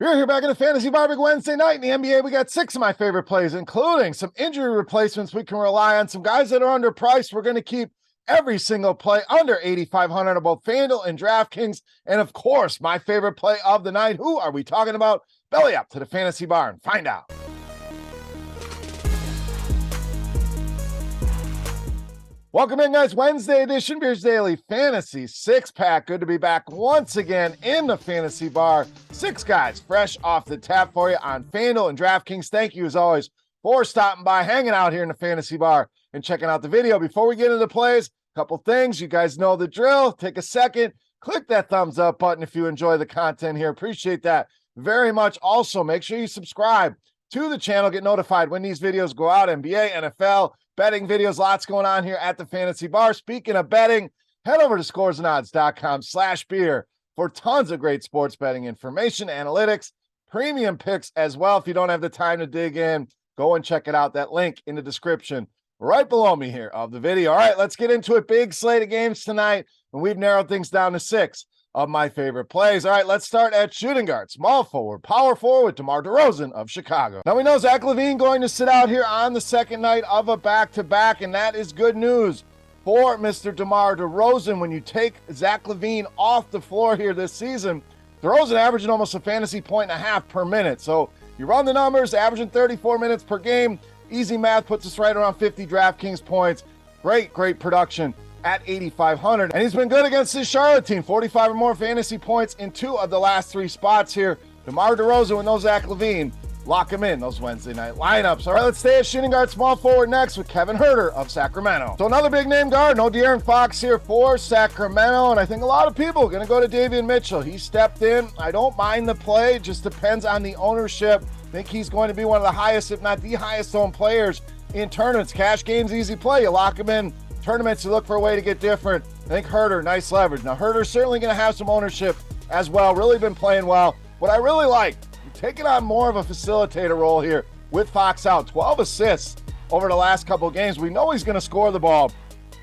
We're here back in the Fantasy Barbecue Wednesday night. In the NBA, we got 6 of my favorite plays, including some injury replacements we can rely on, some guys that are underpriced. We're going to keep every single play under 8,500 on both FanDuel and DraftKings. And of course, my favorite play of the night. Who are we talking about? Belly up to the Fantasy Bar and find out. Welcome in, guys. Wednesday edition, Beers Daily Fantasy 6-pack. Good to be back once again in the Fantasy Bar. 6 guys fresh off the tap for you on FanDuel and DraftKings. Thank you, as always, for stopping by, hanging out here in the Fantasy Bar, and checking out the video. Before we get into the plays, a couple things. You guys know the drill. Take a second. Click that thumbs up button if you enjoy the content here. Appreciate that very much. Also, make sure you subscribe to the channel. Get notified when these videos go out. NBA, NFL, betting videos, lots going on here at the Fantasy Bar. Speaking of betting, head over to scoresandodds.com/beer for tons of great sports betting information, analytics, premium picks as well. If you don't have the time to dig in, go and check it out. That link in the description right below me here of the video. All right, let's get into it. Big slate of games tonight, and we've narrowed things down to 6 of my favorite plays. All right, let's start at shooting guard. Small forward, power forward, DeMar DeRozan of Chicago. Now we know Zach LaVine going to sit out here on the second night of a back-to-back, and that is good news for Mr. DeMar DeRozan. When you take Zach LaVine off the floor here this season, DeRozan averaging almost a fantasy point and a half per minute. So you run the numbers, averaging 34 minutes per game. Easy math puts us right around 50 DraftKings points. Great production at 8,500. And he's been good against this Charlotte team. 45 or more fantasy points in 2 of the last 3 spots here. DeMar DeRozan with no Zach LaVine. Lock him in those Wednesday night lineups. All right, let's stay at shooting guard small forward next with Kevin HUERTER of Sacramento. So another big name guard. No De'Aaron Fox here for Sacramento. And I think a lot of people are going to go to Davion Mitchell. He stepped in. I don't mind the play. Just depends on the ownership. I think he's going to be one of the highest, if not the highest owned players in tournaments. Cash games, easy play. You lock him in. Tournaments, you look for a way to get different. I think HUERTER, nice leverage. Now, HUERTER's certainly going to have some ownership as well. Really been playing well. What I really like, taking on more of a facilitator role here with Fox out. 12 assists over the last couple of games. We know he's going to score the ball,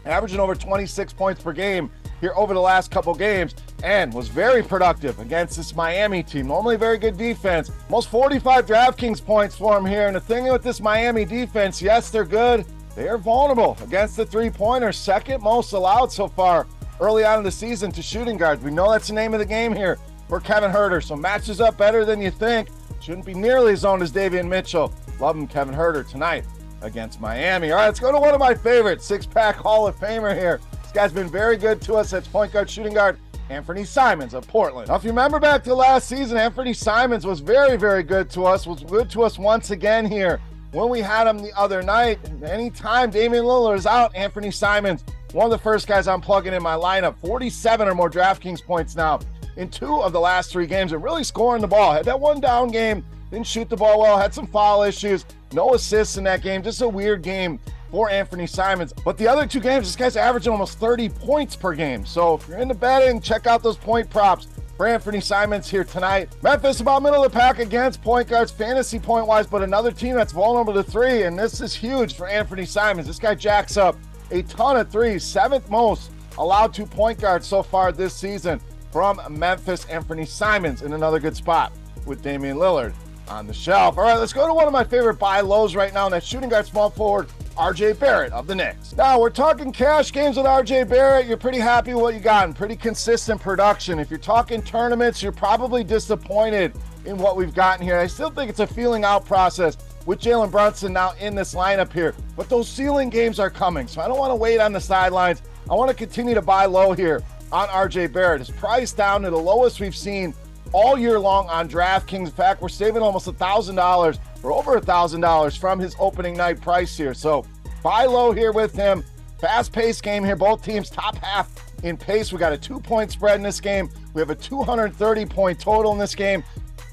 averaging over 26 points per game here over the last couple games, and was very productive against this Miami team. Normally very good defense. Almost 45 DraftKings points for him here. And the thing with this Miami defense, yes, they're good. They are vulnerable against the three-pointer. Second most allowed so far early on in the season to shooting guards. We know that's the name of the game here for Kevin HUERTER. So matches up better than you think. Shouldn't be nearly as owned as Davion Mitchell. Love him, Kevin HUERTER, tonight against Miami. All right, let's go to one of my favorites, 6-pack Hall of Famer here. This guy's been very good to us. That's point guard, shooting guard, ANFERNEE Simons of Portland. Now, if you remember back to last season, ANFERNEE Simons was very good to us, was good to us once again here when we had him the other night. Anytime Damian Lillard is out, ANFERNEE Simons, one of the first guys I'm plugging in my lineup. 47 or more DraftKings points now in 2 of the last 3 games, and really scoring the ball. Had that one down game, didn't shoot the ball well, had some foul issues, no assists in that game. Just a weird game for ANFERNEE Simons. But the other 2 games, this guy's averaging almost 30 points per game. So if you're into betting, check out those point props for ANFERNEE Simons here tonight. Memphis about middle of the pack against point guards fantasy point wise, but another team that's vulnerable to 3, and this is huge for ANFERNEE Simons. This guy jacks up a ton of 3s, 7th most allowed to point guards so far this season from Memphis. ANFERNEE Simons in another good spot with Damian Lillard on the shelf. All right, let's go to one of my favorite buy lows right now, and that's shooting guard small forward RJ Barrett of the Knicks. Now, we're talking cash games with RJ Barrett. You're pretty happy with what you got, and pretty consistent production. If you're talking tournaments, you're probably disappointed in what we've gotten here. I still think it's a feeling out process with Jalen Brunson now in this lineup here, but those ceiling games are coming, so I don't want to wait on the sidelines. I want to continue to buy low here on RJ Barrett. His price down to the lowest we've seen all year long on DraftKings. In fact, we're saving almost $1,000 or over $1,000 from his opening night price here. So buy low here with him. Fast-paced game here. Both teams top half in pace. We got a 2-point spread in this game. We have a 230-point total in this game.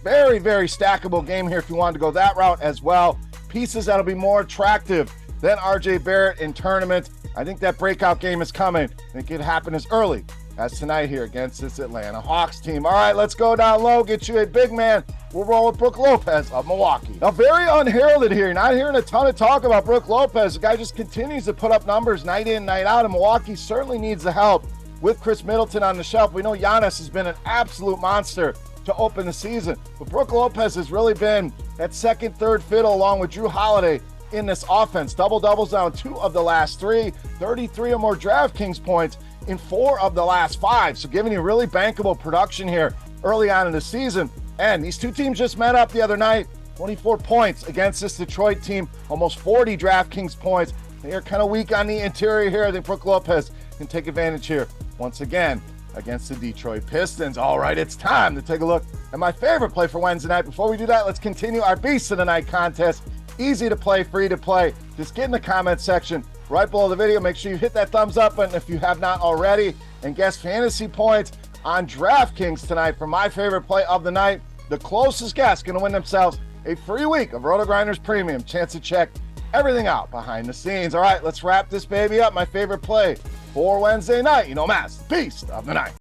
Very stackable game here if you wanted to go that route as well. Pieces that'll be more attractive than RJ Barrett in tournaments. I think that breakout game is coming. I think it happened as early as tonight here against this Atlanta Hawks team. All right, let's go down low, get you a big man. We'll roll with Brook Lopez of Milwaukee. Now, very unheralded here. Not hearing a ton of talk about Brook Lopez. The guy just continues to put up numbers night in, night out, and Milwaukee certainly needs the help with Chris Middleton on the shelf. We know Giannis has been an absolute monster to open the season. But Brook Lopez has really been that second, third fiddle along with Drew Holiday in this offense. Double-doubles now in 2 of the last 3, 33 or more DraftKings points in 4 of the last 5. So giving you really bankable production here early on in the season. And these two teams just met up the other night. 24 points against this Detroit team, almost 40 DraftKings points. They are kind of weak on the interior here. I think Brook Lopez can take advantage here once again against the Detroit Pistons. All right, it's time to take a look at my favorite play for Wednesday night. Before we do that, let's continue our Beast of the Night contest. Easy to play, free to play. Just get in the comment section right below the video. Make sure you hit that thumbs up button if you have not already. And guess fantasy points on DraftKings tonight for my favorite play of the night. The closest guess going to win themselves a free week of RotoGrinders Premium. Chance to check everything out behind the scenes. All right, let's wrap this baby up. My favorite play for Wednesday night. You know, Mass, Beast of the Night.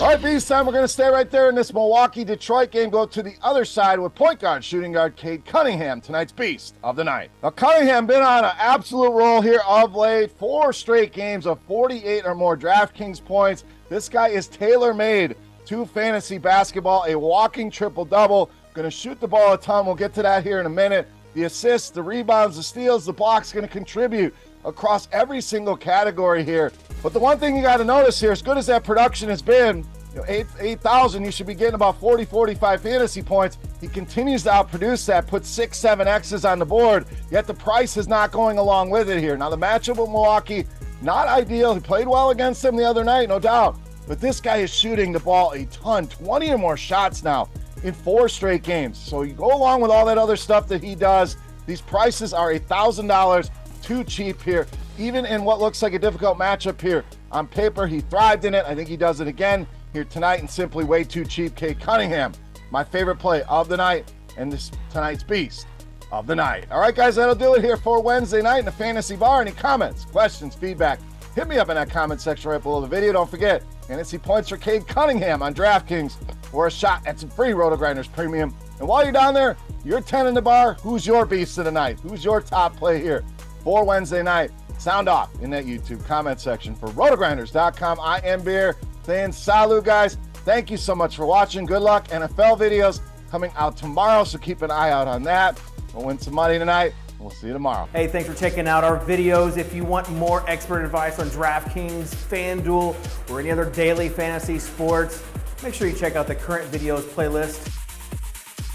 All right, Beast time. We're going to stay right there in this Milwaukee-Detroit game. Go to the other side with point guard, shooting guard CADE Cunningham, tonight's Beast of the Night. Now, Cunningham been on an absolute roll here of late. 4 straight games of 48 or more DraftKings points. This guy is tailor-made to fantasy basketball, a walking triple-double. Going to shoot the ball a ton. We'll get to that here in a minute. The assists, the rebounds, the steals, the blocks, going to contribute across every single category here. But the one thing you got to notice here, as good as that production has been, 8,000, you should be getting about 40, 45 fantasy points. He continues to outproduce that, puts 6, 7 X's on the board, yet the price is not going along with it here. Now, the matchup with Milwaukee, not ideal. He played well against them the other night, no doubt. But this guy is shooting the ball a ton, 20 or more shots now in 4 straight games. So you go along with all that other stuff that he does. These prices are $1,000 too cheap here, even in what looks like a difficult matchup here. On paper, he thrived in it. I think he does it again here tonight, and simply way too cheap. CADE Cunningham, my favorite play of the night, and this tonight's Beast of the Night. All right, guys, that'll do it here for Wednesday night in the Fantasy Bar. Any comments, questions, feedback, hit me up in that comment section right below the video. Don't forget, fantasy points for CADE Cunningham on DraftKings or a shot at some free RotoGrinders Premium. And while you're down there, you're 10 in the bar. Who's your Beast of the Night? Who's your top play here for Wednesday night? Sound off in that YouTube comment section. For RotoGrinders.com, I am Beer, saying salut, guys. Thank you so much for watching. Good luck. NFL videos coming out tomorrow, so keep an eye out on that. We'll win some money tonight. We'll see you tomorrow. Hey, thanks for checking out our videos. If you want more expert advice on DraftKings, FanDuel, or any other daily fantasy sports, make sure you check out the current videos playlist.